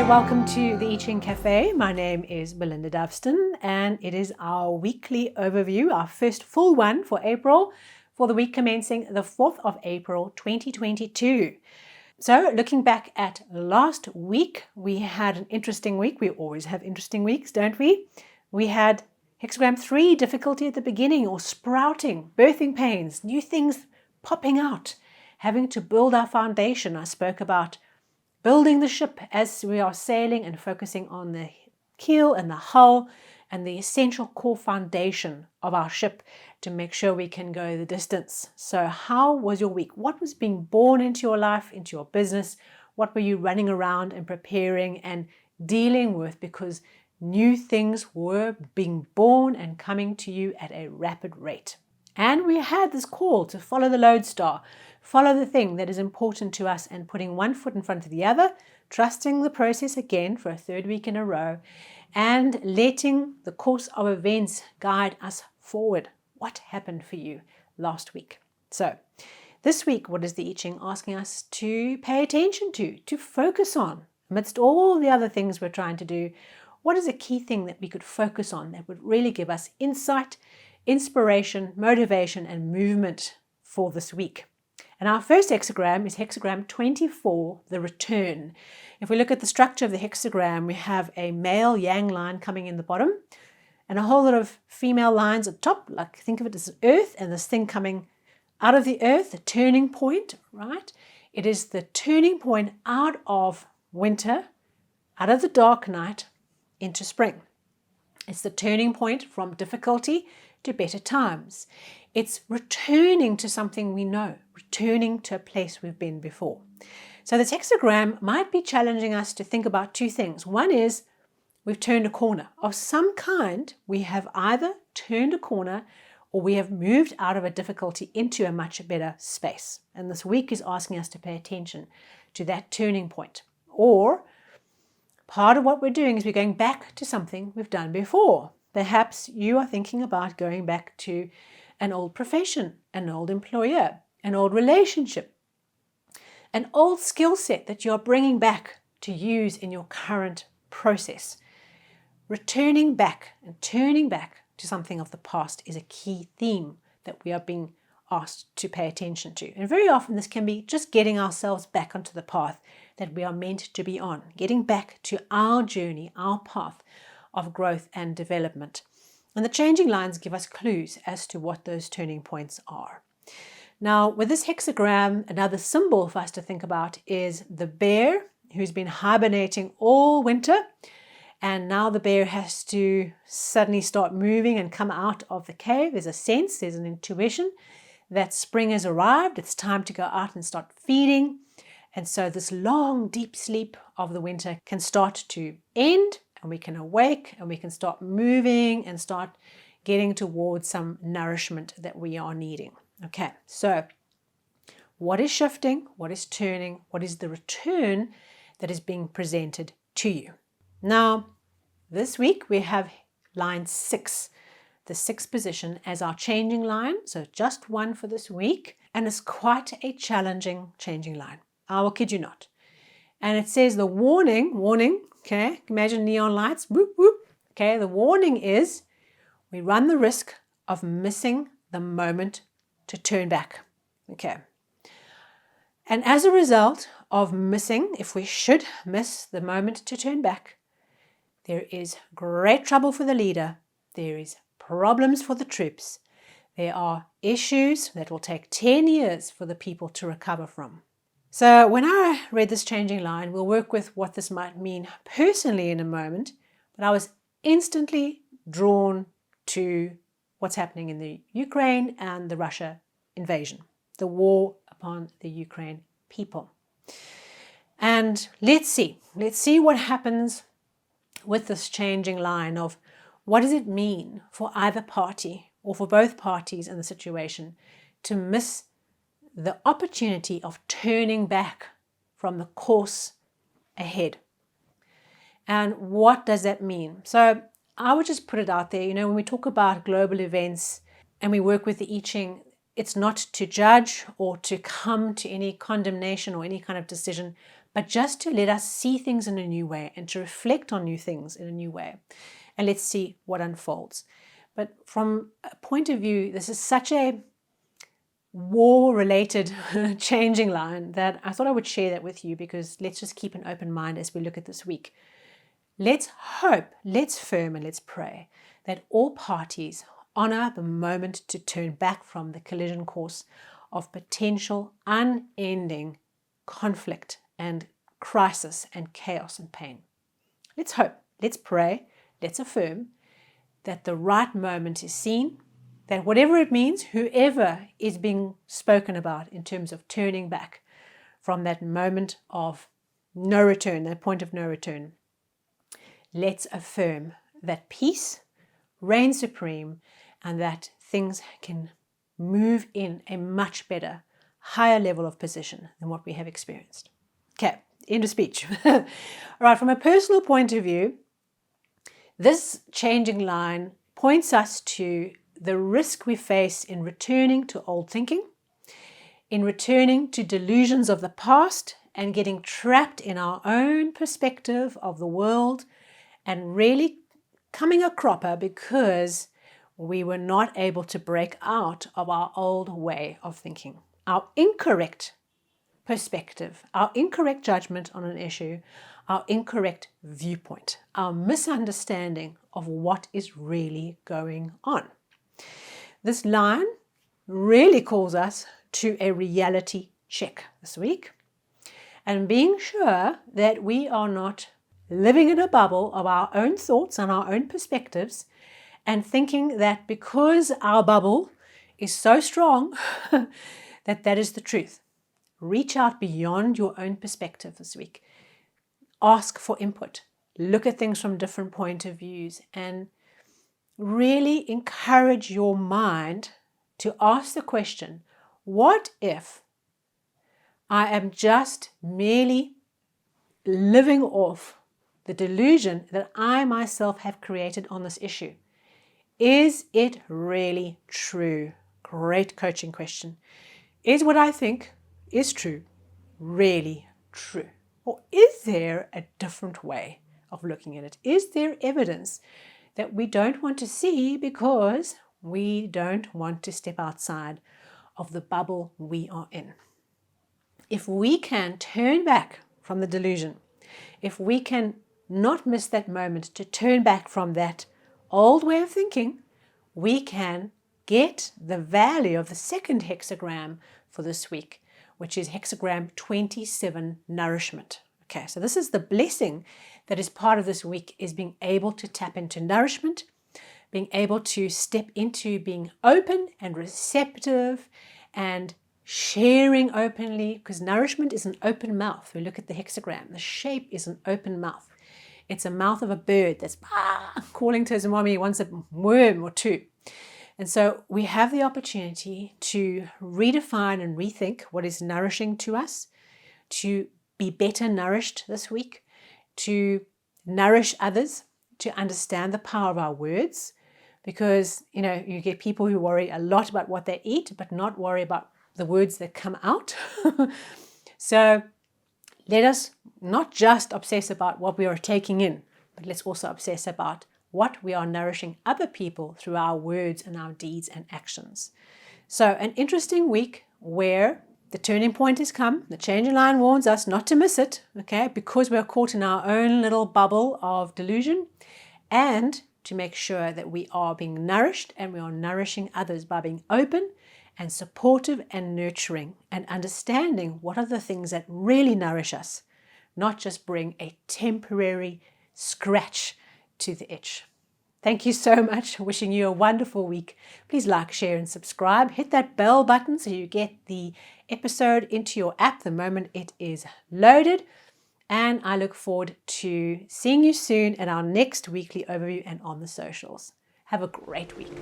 welcome to the I Ching Cafe. My name is Belinda Doveston and it is our weekly overview, our first full one for April, for the week commencing the 4th of April 2022. So looking back at last week, we had an interesting week. We always have interesting weeks, don't we? We had Hexagram 3, difficulty at the beginning or sprouting, birthing pains, new things popping out, having to build our foundation. I spoke about building the ship as we are sailing and focusing on the keel and the hull and the essential core foundation of our ship to make sure we can go the distance. So how was your week? What was being born into your life, into your business? What were you running around and preparing and dealing with? Because new things were being born and coming to you at a rapid rate. And we had this call to follow the lodestar, follow the thing that is important to us and putting one foot in front of the other, trusting the process again for a third week in a row, and letting the course of events guide us forward. What happened for you last week? So this week, what is the I Ching asking us to pay attention to focus on? Amidst all the other things we're trying to do, what is a key thing that we could focus on that would really give us insight, inspiration, motivation, and movement for this week? And our first hexagram is hexagram 24, the return. If we look at the structure of the hexagram, we have a male yang line coming in the bottom and a whole lot of female lines at the top. Like think of it as earth and this thing coming out of the earth, the turning point, right? It is the turning point out of winter, out of the dark night into spring. It's the turning point from difficulty to better times. It's returning to something we know, returning to a place we've been before. So this hexagram might be challenging us to think about two things. One is we've turned a corner of some kind. We have either turned a corner or we have moved out of a difficulty into a much better space. And this week is asking us to pay attention to that turning point. Or part of what we're doing is we're going back to something we've done before. Perhaps you are thinking about going back to an old profession, an old employer, an old relationship, an old skill set that you're bringing back to use in your current process. Returning back and turning back to something of the past is a key theme that we are being asked to pay attention to. And very often this can be just getting ourselves back onto the path that we are meant to be on, getting back to our journey, our path of growth and development. And the changing lines give us clues as to what those turning points are. Now, with this hexagram, another symbol for us to think about is the bear who's been hibernating all winter. And now the bear has to suddenly start moving and come out of the cave. There's a sense, there's an intuition that spring has arrived. It's time to go out and start feeding. And so this long, deep sleep of the winter can start to end. And we can awake and we can start moving and start getting towards some nourishment that we are needing. Okay, so what is shifting? What is turning? What is the return that is being presented to you? Now, this week we have line 6, the 6th position as our changing line. So just one for this week. And it's quite a challenging changing line. I will kid you not. And it says the warning, okay, imagine neon lights, whoop, whoop. Okay, the warning is we run the risk of missing the moment to turn back. Okay. And as a result of missing, if we should miss the moment to turn back, there is great trouble for the leader. There is problems for the troops. There are issues that will take 10 years for the people to recover from. So when I read this changing line, we'll work with what this might mean personally in a moment, but I was instantly drawn to what's happening in the Ukraine and the Russia invasion, the war upon the Ukraine people. And let's see what happens with this changing line of what does it mean for either party or for both parties in the situation to miss the opportunity of turning back from the course ahead. And what does that mean? So I would just put it out there, when we talk about global events and we work with the I Ching, it's not to judge or to come to any condemnation or any kind of decision, but just to let us see things in a new way and to reflect on new things in a new way. And let's see what unfolds. But from a point of view, this is such a war-related changing line that I thought I would share that with you, because let's just keep an open mind as we look at this week. Let's hope, let's firm, and let's pray that all parties honor the moment to turn back from the collision course of potential unending conflict and crisis and chaos and pain. Let's hope, let's pray, let's affirm that the right moment is seen, that whatever it means, whoever is being spoken about in terms of turning back from that moment of no return, that point of no return, let's affirm that peace reigns supreme and that things can move in a much better, higher level of position than what we have experienced. Okay, end of speech. All right, from a personal point of view, this changing line points us to the risk we face in returning to old thinking, in returning to delusions of the past and getting trapped in our own perspective of the world and really coming a cropper because we were not able to break out of our old way of thinking. Our incorrect perspective, our incorrect judgment on an issue, our incorrect viewpoint, our misunderstanding of what is really going on. This line really calls us to a reality check this week and being sure that we are not living in a bubble of our own thoughts and our own perspectives and thinking that because our bubble is so strong that is the truth. Reach out beyond your own perspective this week. Ask for input. Look at things from different point of views and really encourage your mind to ask the question, what if I am just merely living off the delusion that I myself have created on this issue? Is it really true? Great coaching question. Is what I think is true really true? Or is there a different way of looking at it? Is there evidence that we don't want to see because we don't want to step outside of the bubble we are in? If we can turn back from the delusion, if we can not miss that moment to turn back from that old way of thinking, we can get the value of the second hexagram for this week, which is hexagram 27, nourishment. Okay, so this is the blessing that is part of this week, is being able to tap into nourishment, being able to step into being open and receptive and sharing openly, because nourishment is an open mouth. We look at the hexagram. The shape is an open mouth. It's a mouth of a bird that's calling to his mommy he wants a worm or two. And so we have the opportunity to redefine and rethink what is nourishing to us, to be better nourished this week, to nourish others, to understand the power of our words, because you get people who worry a lot about what they eat but not worry about the words that come out. So let us not just obsess about what we are taking in, but let's also obsess about what we are nourishing other people through our words and our deeds and actions. So an interesting week where the turning point has come. The changing line warns us not to miss it, okay, because we're caught in our own little bubble of delusion, and to make sure that we are being nourished and we are nourishing others by being open and supportive and nurturing and understanding what are the things that really nourish us, not just bring a temporary scratch to the itch. Thank you so much. Wishing you a wonderful week. Please like, share, and subscribe. Hit that bell button so you get the episode into your app the moment it is loaded. And I look forward to seeing you soon at our next weekly overview and on the socials. Have a great week.